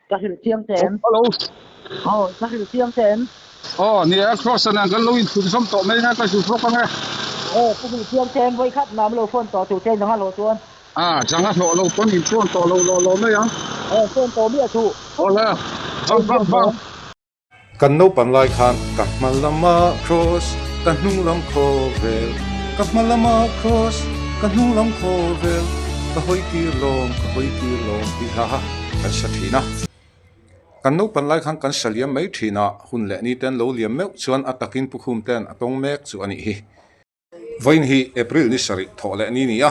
Kahil siyang ten. Hello. Oh, kahil siyang ten. Oh, ni cross na galawin kun som to may na ka su pro ka nga. Kahil siyang ten boy khat nam lo phone to tu ten nga lo tuan. Jangan lo pon in phone to lo na yang. Phone to mi tu. Ola. Jang bang. Kan no pan lai khan kan malama cross kan nung lam khovel kan malama cross kan nung lam khovel ka hoi ki long bi ha kan sathina kan no pan lai khan kan saliam mai thina hun le ni ten lo liam meu chuan atakin pukhum ten atong mek chu ani hi voin hi april ni sari thole ni ni a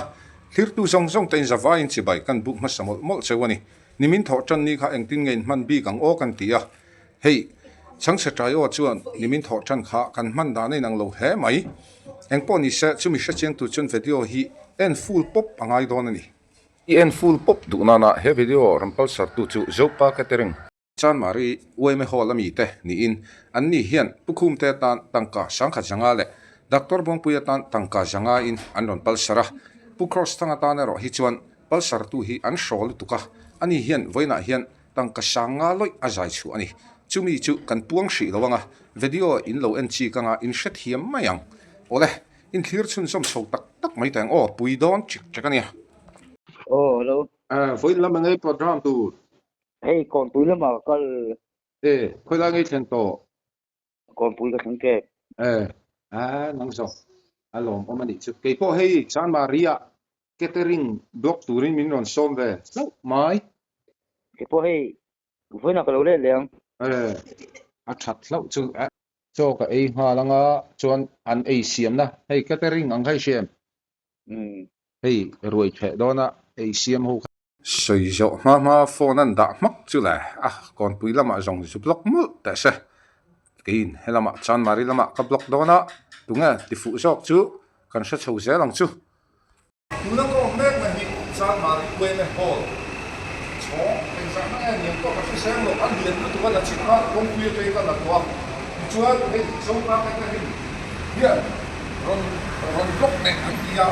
thir tu song song ten zawa in chi bai kan buk ma samol mol chewani nimin tho chan ni kha engtin ngein man bi kang o kan tia hei chẳng sẽ trái ở chuan nimin thọ chân khá kan man da nei nang lo he mai eng po ni se chumi se cheng tu chun video hi en full pop angai don ani en full pop du na na he video rampal sar tu chu zopa catering chan mari we me hol ami te ni in an ni hian pukhum te tan tangka sangkha janga le doctor bong puya tan tangka janga in an ron pal sara pu cross tanga ta na ro hi chuan pal sar tu hi an shol tuka ani hian voina hian tangka sanga loi azai chu ani chumi chu kan puang hri lawanga video in lo en chi kanga in shet hiam mayang ole in clear chun som so tak mai tang o pui don chik chakania Hello. Voi lam ngai program tu Còn túi lắm mà con khoi la ngai chen to còn túi là kháng kẹp. nang so alom omani chu ke po hei San Maria catering block turin min ron som ve so mai Cái po hay với nào cái lâu lên liền. a that lo chu cho ka ei ha langa chuan an ei siam na hei catering ang khai siam hei ruai the dona ei siam ho soi jo ma phone an da mak chu la kon pui lama jong chu block mu ta se kein helama chan mari lama ka block dona tunga ti fu jok chu kan sa chho se lang chu tuna ko mek na hi chan mari we me hol cho en sa na en yem to ka se lo an lien tu ka la chi ka kong pui te ka la to chuan hei so pa ka ka hi ya ron block ne an dia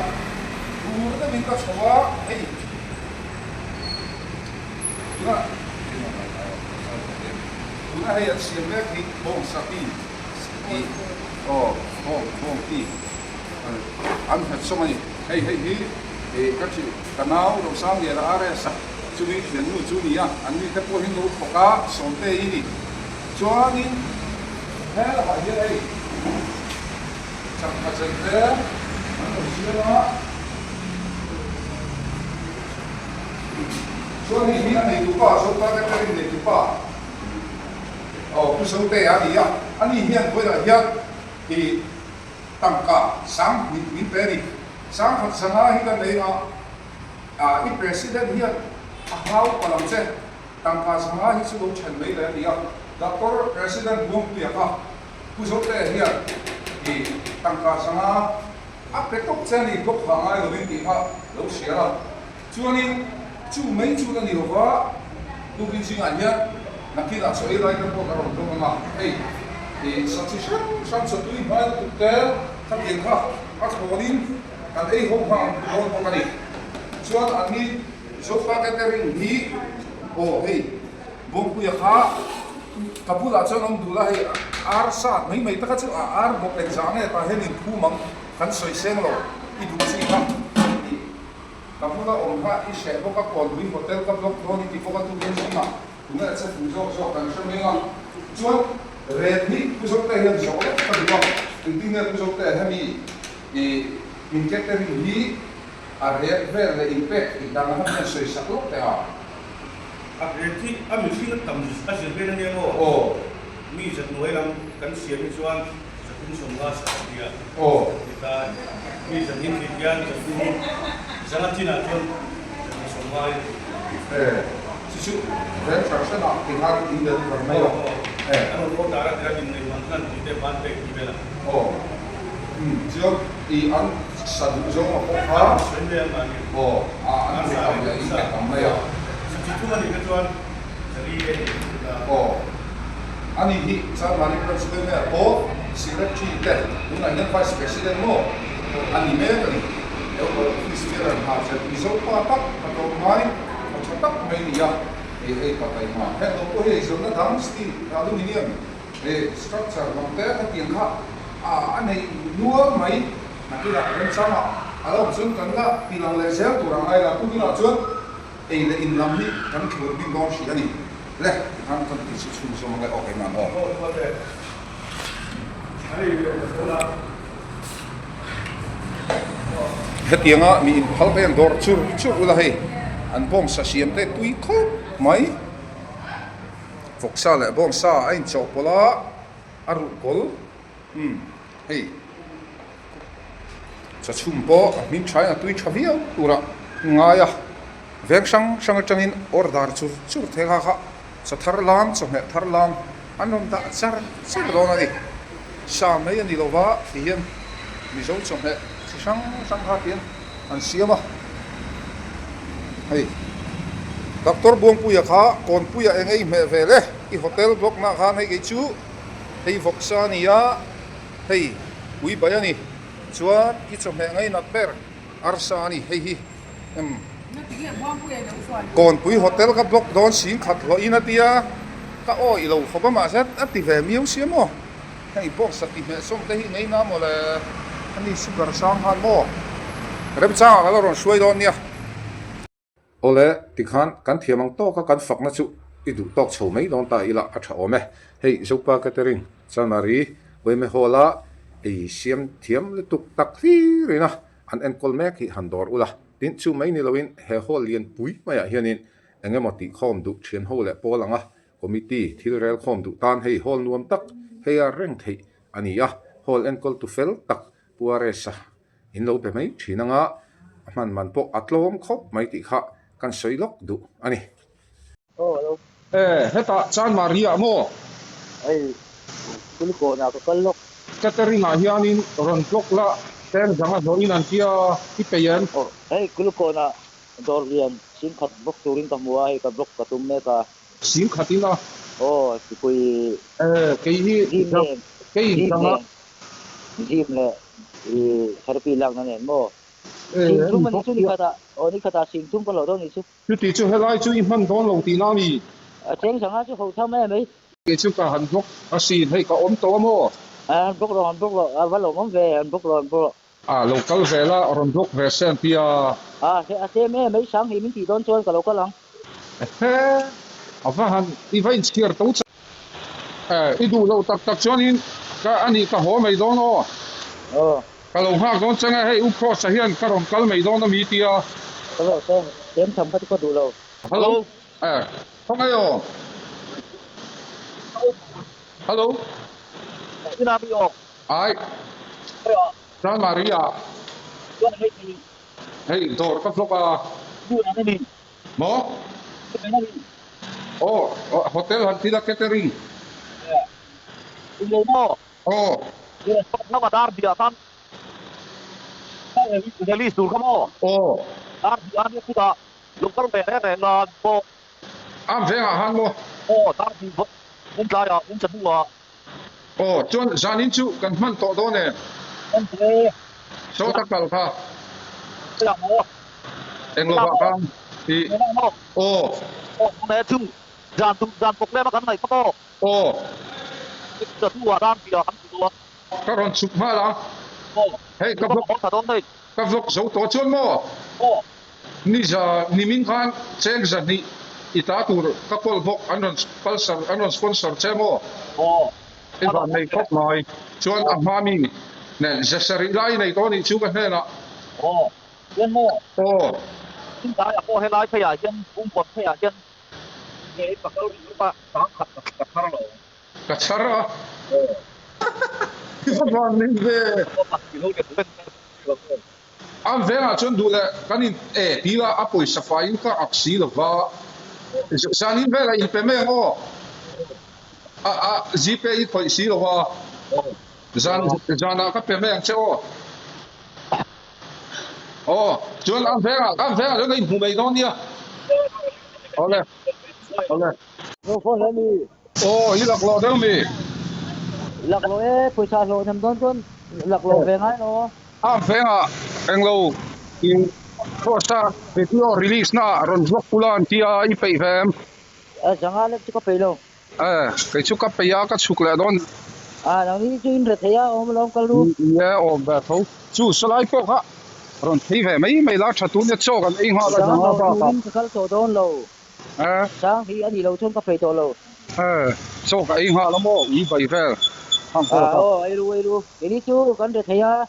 tu na min ka chwa hei Tuna hay at siya mek ni bong sapi bong ti an hat so many hey kachi kanao ro sang ye la are sa chumi hian nu chu ni ya an ni te po hin lu thoka somte ini chuan in hel ha ye ai chak ka chen te an ro sia la so ni nei tu pa so pa ka rin nei tu pa ku so te ani ya ani hian ko la ya ki tangka sang min peri sang khat sanga hi ka nei i president hian a hau palam che tangka sanga hi chu lo chen mai la ya doctor president bung pi ka ku so te hian ki tangka sanga a petok chani ko khangai lo bin ti ha lo sia la chuanin chu mấy chu là nhiều quá lúc đi sinh ảnh nhá là khi là sợi lại cái bộ cái rồng đông mà hey thì sản xuất sợi túi bao thực tế thằng tiền khác các hồ đi anh ấy không hàng không cái này chuan anh đi số pha cái ring đi hey bông cùi khá kapu là cho ông đủ là hey ar sát mấy tất cả chứ ar một exam này ta hết thu măng khăn sợi sen rồi đi đủ gì không kapula omha I she boka kon wi hotel ka block ro ni tiko ka tu gen sima tunga cha fuzo so kan sha menga chuan red ni ku sok ta hian so ka diwa intiner ku sok ta hami in catering hi a red ver le impact I dang ha na soi sak lo ta a red thi a mi fi tam a se be na mo mi zat noi lam kan siam ni chuan sakun som la sa dia ta mi zat hin ti yan sakun Zalatina tuan semua sisu dan terasa nak tinggal di dalam rumah kalau kau darah dia di mana di depan baik di bela jauh di an satu jauh apa sendiri lagi an ada ini tambah ya situ kan itu tuan jadi ani hi saat mari presidentnya secretary deh dengan yang vice president mo ani tadi eu istiran ha se iso pa tak atau mai atau tak mai ni ya patay ma he no ko he so na dam steel aluminium structure long te ka tiang kha anei nuwa mai nakila ren sama alo chun kan la pilang le sel turang ai la tu na chun le in lam hi kan khur bin dong shi ani le kan kan ti chu chu so ma okay man ho hetianga mi in phal ben dor chur chur ula hei an bom sa siam te tui kho mai voksa le bom sa ain chopola aru kol hei cha chumpo min chai na tui chavia ura ngaya vek sang sang changin ordar chur chur the kha cha thar lam cho me thar lam anom da char char do na ni sa mai ani lova hian mi zo cho me sang sang kha tian an siama hei doctor buang puya kha kon puya engei me vele I hotel block na khan hei chu hei voksa nia hei ui bayani chuan I chom he ngai nat ber arsa ni hei hi kon pui hotel ka block don sing khat lo ina tia ka o I lo khoba ma set ati ve miu siamo hei box ati me som te hi nei na mo le ani super sang han mo rem cha la ron suai don nia ole tikhan kan thiamang to ka kan fakna chu I du tok chho mai don ta ila a tha ome hei zopa catering chanari we me hola siam thiam le tuk tak hi rina an enkol mek hi handor ula tin chu mai ni loin he hol lian pui maya hianin engemoti khom du thian ho le polanga committee thilrel khom du tan hei hol nuam tak heya reng thei ania hol enkol tu fel tak puaresa in lo pe mai thinanga man po atlom khop mai ti kha kan soilok du ani hello heta chan maria mo ai kuliko na ko kallok catering hianin ron blok la ten janga doin an tia ipeyan ai kuliko na dorian sin khat blok turin ka muwa ai ka blok ka tumne ka sim khatina kui ke hi ke janga jim le therapy lang na nen mo sing man chu ni kata sing tum ko lo do ni chu ti chu helai chu in man don lo ti na mi cheng sang chu ho tham mai ke chu ka han blok a sin hei ka om to mo blok lo va lo mom ve blok lo local vela ron blok ve sen pia se me mai sang hi min ti don chon ka lo ka lang avahan I vain stier to I du lo tak chuanin ka ani ka ho mai don o ka lo ha don changa hei u pro sa hian ka ron kal mai don mi tia hello tem tham ka ko du lo hello không ai ồ hello ina bi o ai San Maria hey dor ka floka du na ni mo hotel Hantila catering ile mo nó mà đar bia tan cái list dur kamo đar bia ni kuda local be ne na bo am ve han mo đar bia un la ya un chatu wa chuan zanin chu kan man to do ne un tre so ta kal kha ya mo englo ba kan ti ne chu jan pok le ma kan nai ko chatu wa đar bia kan tu ka ron chup ma la hey ka vlog ta don dei ka vlog zo to chuan mo ni za ni min khan cheng za ni ita tur ka pol bok anon sponsor chemo I ba nei khop mai chuan a mami ne zasari lai nei to ni chu ka hena yan mo tin ta ya ko he lai phe ya yan pot phe ya yan ne pa ka ri pa ta khat ka thar lo ka chara ba nei ve pa ki lo ke am venga chuan du le kanin pila apoi safai ka aksi lova sanin vela in pe me ngo GP I khoi si lova zana ka pe me ang cheo chuan am venga le in hu mai don dia ole no phone le ni I lak lo del mi lak lo poisa lo tham don ton lak lo ve ngai no am venga englo in Rosa video release na ron blok pulan tia I pe vem Jangan lek cukup pelo. cái chú cấp bây giờ cái chụp lại đó Nang ni chu in re ya om lom kalu. yeah về thấu chú sẽ lại bộ ha rồi thấy về mấy lá chặt tuôn choกันเองha là Jangan nó lo ba in kal to don lo. Sang hi ani lo chon ka pe to lo. cho cái eng ha là mò ý vậy về không có Ai lu. Ini chu kan re ya.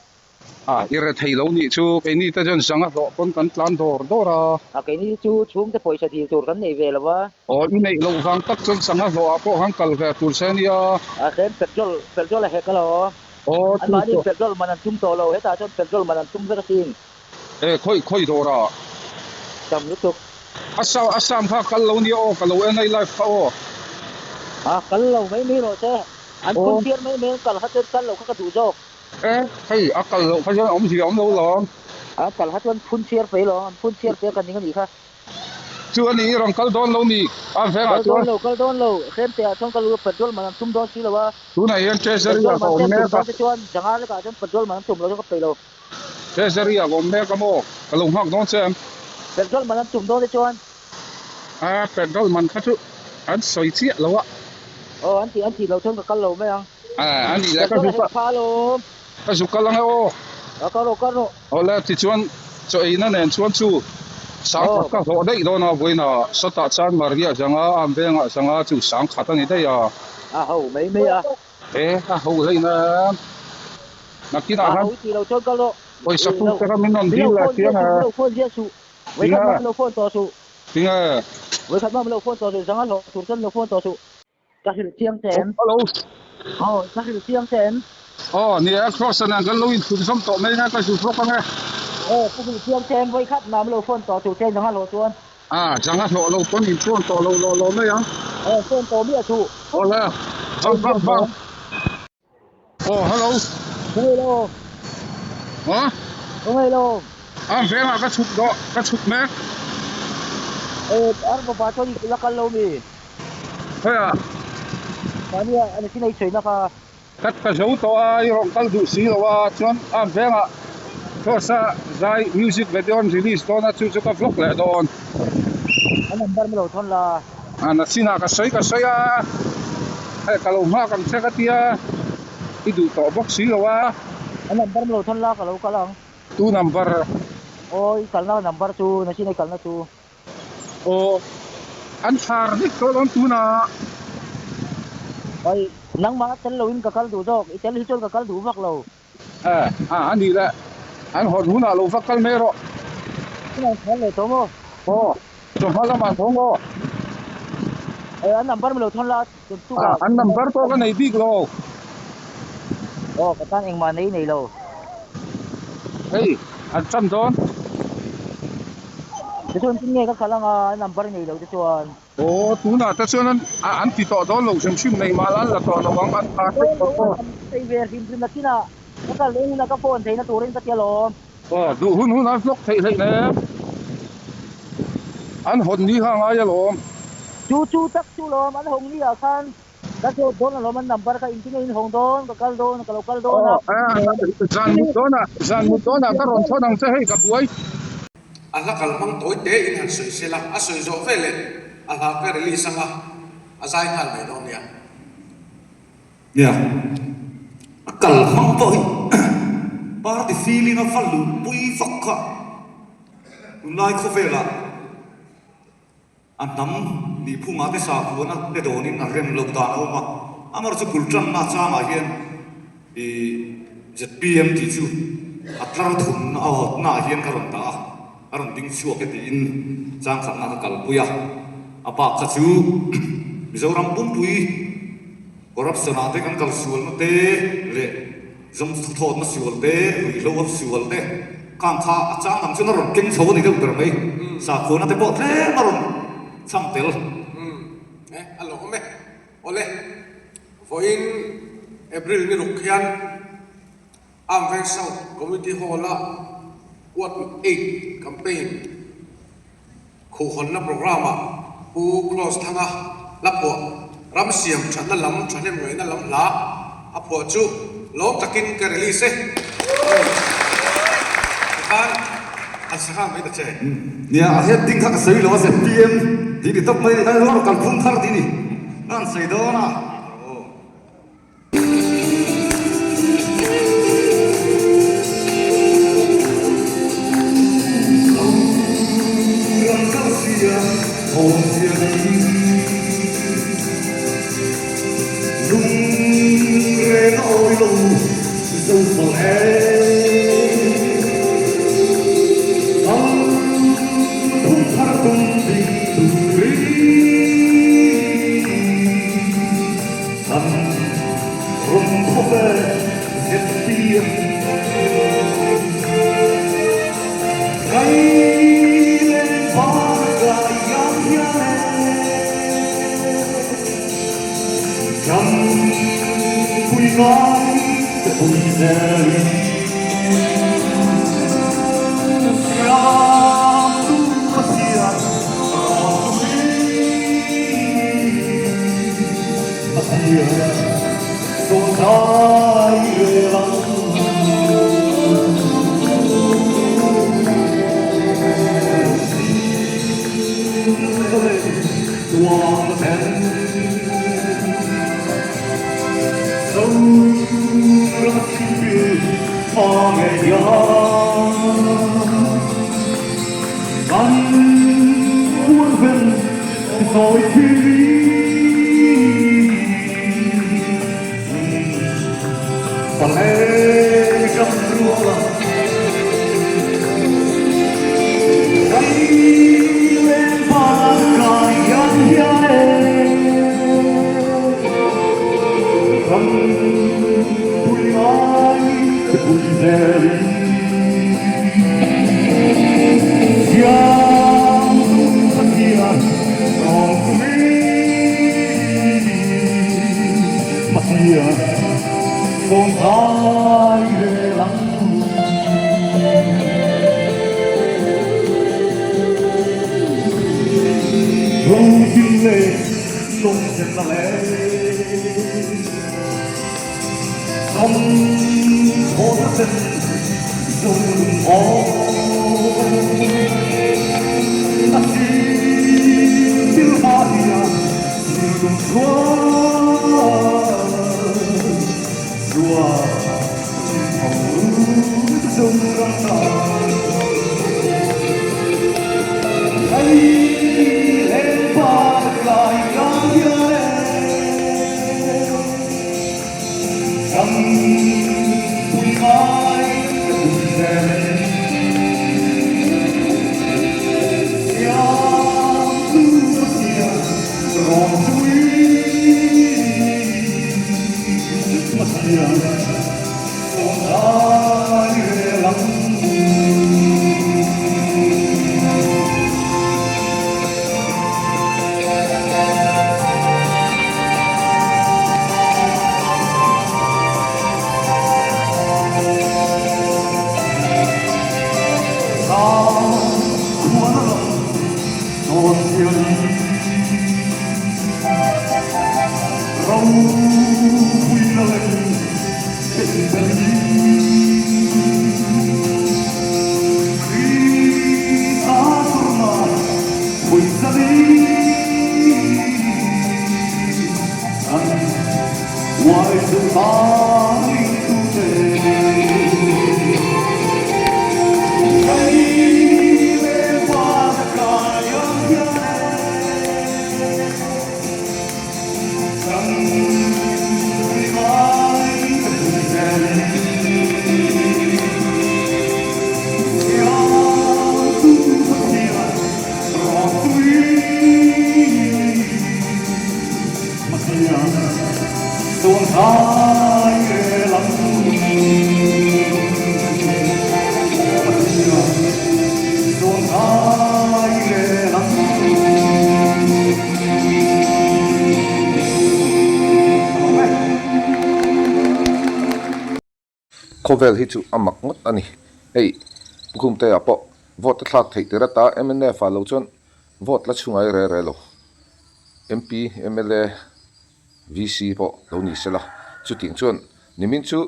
ý là thấy lâu nhỉ chú cái này ta chân sang á đó con cần plan đó ra Cái ni chu chung te poisa ti tur kan nei ve la wa. ý này lâu hàng tắc chân sang á đó có hàng cần về tuần sen ya Sen petrol la he ka lo. An ma ni petrol manan tum to lo heta chon petrol manan tum ve ka sin. khơi đó ra Tam lu tuk. asam ha kal lâu nhỉ kal lâu này life ha Kal lo mai mi ro che. An kun tier mai kal ha kal lo ka du jok. hey kal lâu phải cho ông gì ông lâu rồi Kal ha chon phun tier pe lo, phun tier pe kan ni kha. chưa này rong kal don lâu nhỉ về à Kal don lo. Khem te chon kal petrol manan tum don si lo wa. tu này yên treasury à còn mẹ Ka chon jangan le ka chon petrol manan tum lo ka pe lo. treasury à còn mẹ cái mò kal lâu học don xem Petrol manan tum don chon. petrol man khát chú anh soi chiết lâu á Anh thì lo chon ka kal lo mai ang. anh đi lại cái chú Pha lo. cái chú kal lang ô Ka ro. là thì chuan cho ấy nó nên chuan chú sáng các hộ đấy đó nó với nó số tạ chan Maria chẳng á am bên á chẳng á chú sáng khát anh đấy à Hầu mấy à. các hộ đấy nó kia nào Hầu thì lo chon ka lo. ôi sao cũng cái mình non đi là kia à Lo phone dia su. Với khát lo phone to su. tiếng à Với khát lo phone to su jangan lo tur kan lo phone to su. Ka hil tiang ten. hello Ka hil tiang ten. nè cross anh cái lối tụi sống tụi mấy cái chú phúc cái Ka hil tiang ten với khát nam lo phone to su ten jangan lo chuan. chẳng hạn lộ con nhìn chuan to lộ mấy á Phone to mi su. là vâng hello Hello. hả Hello. về mà cái chụp mẹ Arbo pa to ni la kal lo mi. thế à Kani ani sinai choi na ka. cái dấu to ai rong kal du si lo chuan về mà cho sa dai music video release đó na chú cái vlog lại đó An number mi lo thon la. na sina ka sai hay kalau ma kam se ka tia idu to box si lo An number mi lo thon la ka lo ka lang. tu number Kal na number tu na sinai kal na tu. an thar ni ko lon tu na Nang ma tel lo in ka kal du jok. Itel hi chon ka kal du vak lo. an đi la an hon huna lo fa kal mero Sinai kal le to mo. so hala ma thongo An number mi lo thon la tu ka. an number to ka nei big lo Ka tan eng ma nei nei lo. hey an chan don Te chon tin nge ka kalang an number nei lo te chuan. tu na ta chuan an ti to don lo sim nei ma lan la to lo wang an thar to Sei ver him prin na kina. Ka le na ka phone thei na turin ka tia lo. du hun an vlog thei ne an hon ni ha nga ya lo Chu tak chu lo man hong ni a khan. Ka cho don lo man number ka in tin in hong don ka kal don ka lo kal don na. zan mu dona ka ron thonang che hei ka buai ala kalmang toy te in han soi sela a soi zo vele ala ka release anga azai ngal me no nia ya kalmang toy party feeling of falu pui fakka unai ko vela anam ni phunga te sa khona te donin a rem lo da no ma amar chu kultran na cha ma hian e zpm ti chu atlar thun a na hian ka ron ta aron ding chu ke tin chang khat na ka kal puya apa kha chu mizoram pum pui corruption ate kan kal sual na te le zom thot na sual te ri lo of sual te kan kha achang am chu na ron king chho ni deuh ter mai sa khona te po tle na ron chang tel alo me ole voin april ni rukhian am ven south community hall la what 8 campaign khu hon na program pu close thanga lapo ram siam chan na lam chanem ngoi na lam la apo chu lo takin ka release kan an sakang mai ta che nia a het ding kha ka sei lo se pm Dini top mai ai lo kan phun thar dini. Nan sei do na. Ram cao sia hồn sia đi. Lung re ôi lung dâu phở Kovel hi chu amak ngot ani hei pukum te apo vote thlak thei tira ta MNF a lo chon vote la chungai re re lo MP MLA VC po lo ni sela chu ting chuan nimin chu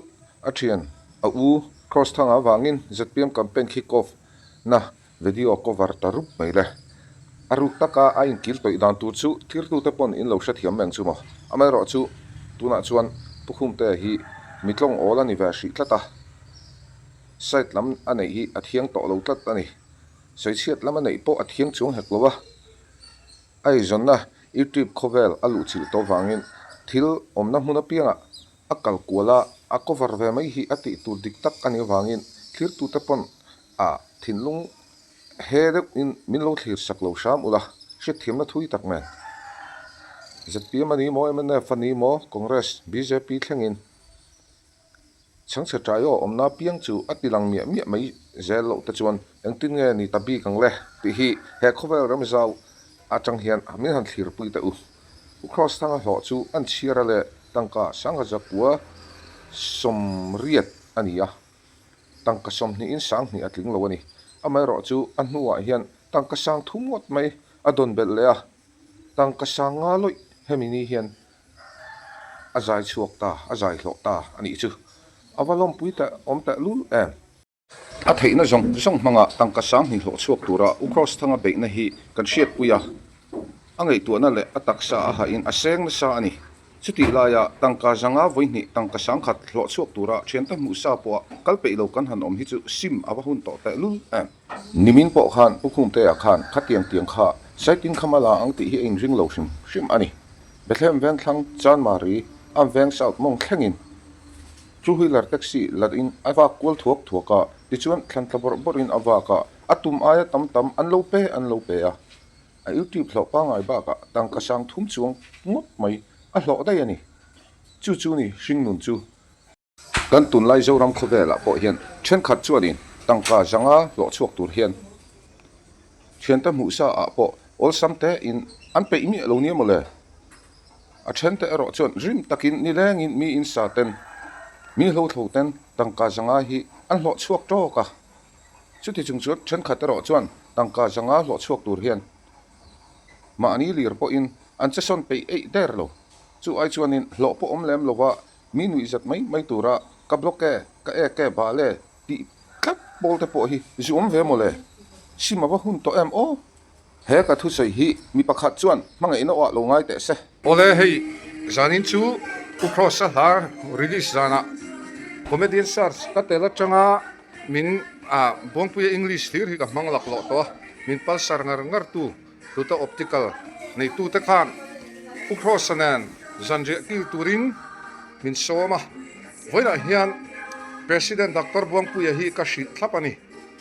a thian a u cross thanga wangin ZPM campaign kick off na video cover tarup mai le aruk taka a in kil toi dan tu chu thlir tu te pon in lo hra thiam meng chu mo amai ro chu tuna chuan pukhum te hi mitlong all ani va hri tlata side lam anei hi athiang to lo tlat ani soichiat lam anei po athiang chung hek lowa ai zonna youtube khovel alu chil to wangin thil omna hmuna pianga akal kuala a cover ve mai hi ati tur dik tak ani wangin thlir tu te pon a thinlung he de in min lo thlir sak lo sham ula she thiam na thui tak man ZPM ani mo MNF ani mo Congress BJP thlengin changse trayo omna piang chu atilang mi mai zel lo ta chuan engtin nge ni tabi kang le ti hi he khovel ram zau atang hian amin han thlir pui ta u cross thanga hlo chu an chira le tangka sanga zakwa som riat ania tangka som ni in sang ni atling lo ani amai ro chu an hnuwa hian tangka sang thumot mai adon bel le a tangka sanga loi hemini hian azai chuak ta azai hlok ta ani chu avalom puita omta lul em a theina zong manga tangka sang ni hlo chuak tura u cross thanga be na hi kan shiat puya angai tu na le ataksa a ha in aseng na sa ani chuti laya tangka zanga voini tangka sang khat hlo chuak tura thianta mu sa po kalpe lo kan han om hi chu sim awa hun to ta lul em nimin po khan pukhum te a khan khatiang tiang kha saitin khamala ang ti hi eng ring lo sim ani bethlem ven thlang chan mari am veng south mong thlengin two wheeler taxi ladin awa kol thuaka ti chuan thlan tlabor borin awaka atum aya tam an lo pe a youtube hlo pa ngai ba ka tangka sang thum chuang ngot mai a hlo dai ani chu ni hring nun chu kan tun lai zo ram khovela po hian then khat chuanin tangka zanga lo chuak tur hian thian ta mu sa a po ol samte in an pe mi lo ni mole a then te ro chuan rim takin ni leng in mi in sa ten mi hlo ten tangka zanga hi an hlo chuak to ka chuti chung chuat then khat ro chuan tangka zanga hlo chuak tur hian ma ani lir po in an che son pe ei der lo chu ai chuanin hlo po om lem lowa mi nui zat mai tura ka bloke ka ke ba le ti klap bol te po hi zum ve mole sima ba hun to em o he ka thu sei hi mi pakhat chuan manga ina wa lo ngai te se ole hei zanin chu u cross har release zana comedian stars ka tela changa min a bongpu english thir hi ka manglak lo to min pal sar ngar tu tuta optical nei tu te khan u cross anan zanje til turin min soma voina hian president dr bongpu hi ka shi thlapani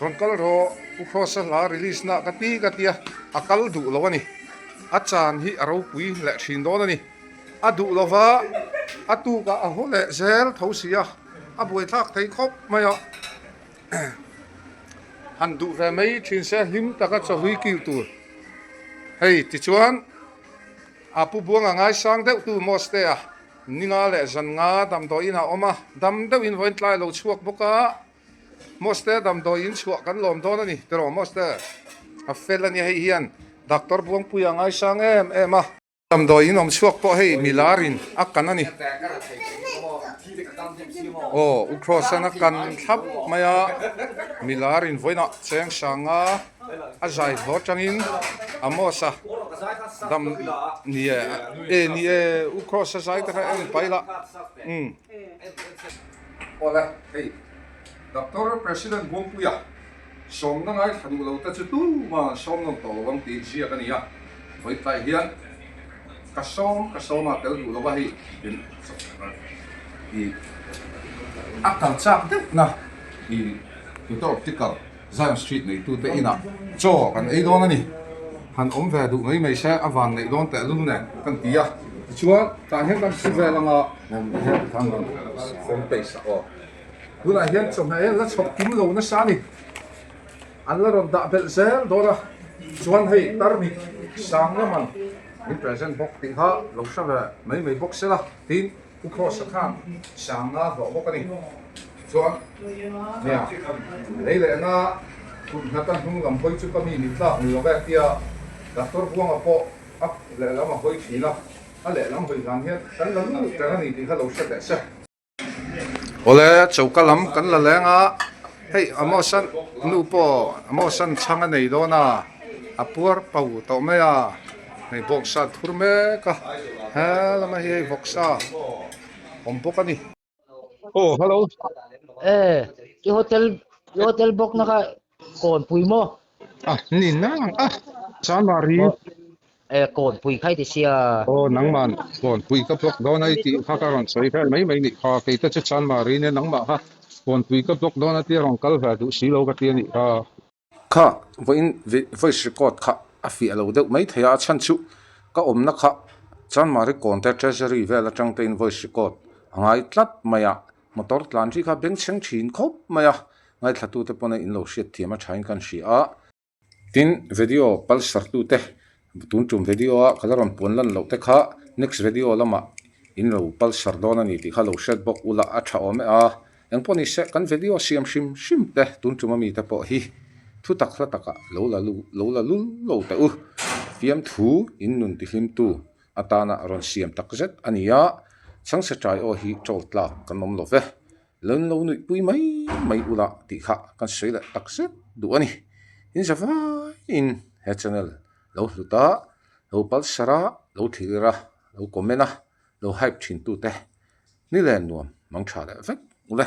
ronkal ro u cross la release na ka tia akal du lowani achan hi aro pui le thin don ani adu lova atu ka a hole zel thosia a boi thak thei khop maya han du ve mai thin se him taka chahui kil tur hei ti chuan apu buanga ngai sang deuh tu moste a ninga le zan nga dam do ina oma dam deuh in voin tlai lo chuak boka moste dam do in chuak kan lom don ani tero moste a felani hei hian doctor buang puya ngai sang em a dam do in om chuak po hei milarin akan ani u cross na kan thap maya milarin voina cheng sanga azai ho changin amosa dam nie u cross azai ta en paila ola hey doctor president bongpuya som na ngai thanu lo ta chu tu ma som no to wang ti sia kan ya voi tai hian ka som ma tel du lo ba hi i akal chak de na i to optical Zion Street nei tu te ina cho kan ei don ani han om ve du mai se awan nei don te lu ne kan tia chuan ta hen kan su ve langa nam he thang from base o tu la hian chom he la chok kim lo na sa ni an la ron da bel zel dora chuan hei tarmi sang la man ni present box ting ha lo sa ve mai box se la tin u cross khan sang la ro box ani chuan nè lấy lẽ na cũng là tan không làm hơi chút kami nít la nhiều cái tia doctor buông ở po ấp lẽ lắm mà hơi phí la lẽ lắm hơi gan hết cắn lắm cái này thì hello sẽ đẹp sẽ ole chau ka lam kan la lenga hei amosan nu po amosan changa nei do na apuar pau to me a nei boxa thur me ka ha lama hi boxa om pokani oh hello cái hotel box nó cái còn pui mo ah ni na ah chan mari còn pui khai thì xia oh nang man kon pui ka blok do nai ti kha ka ron soi fer mai mai ni kha ke ta chan mari ne nang ma ha kon pui ka blok do na ti rong kal va du si lo ka ti ni kha voice record kha a fi alo deuh mai thaya chan chu ka om na kha chan mari kon ta treasury vel atang te voice record angai tlat maya motor tlan thi kha bank cheng thin khop maya ngai thatu te pona in lo shet thiama thain kan sia tin video pal sartu te tun tum video a kalaron ponlan lo te kha next video lama in lo pal sardona ni ti kha lo shet bok ula a tha ome a eng poni se kan video siam shim te tun tum mi te po hi thu tak hla taka lo la lu lo te u fiam thu in nun ti hlim tu atana ron siam tak zet ania chang se trai o hi chol tla kan nom lo ve lon lo nui pui mai ula ti kha kan sei la tak zet du ani in zawa in he channel lo hluta lo pal sara lo thira lo komena lo hype thin tu te ni len nuam mang tha le vek ule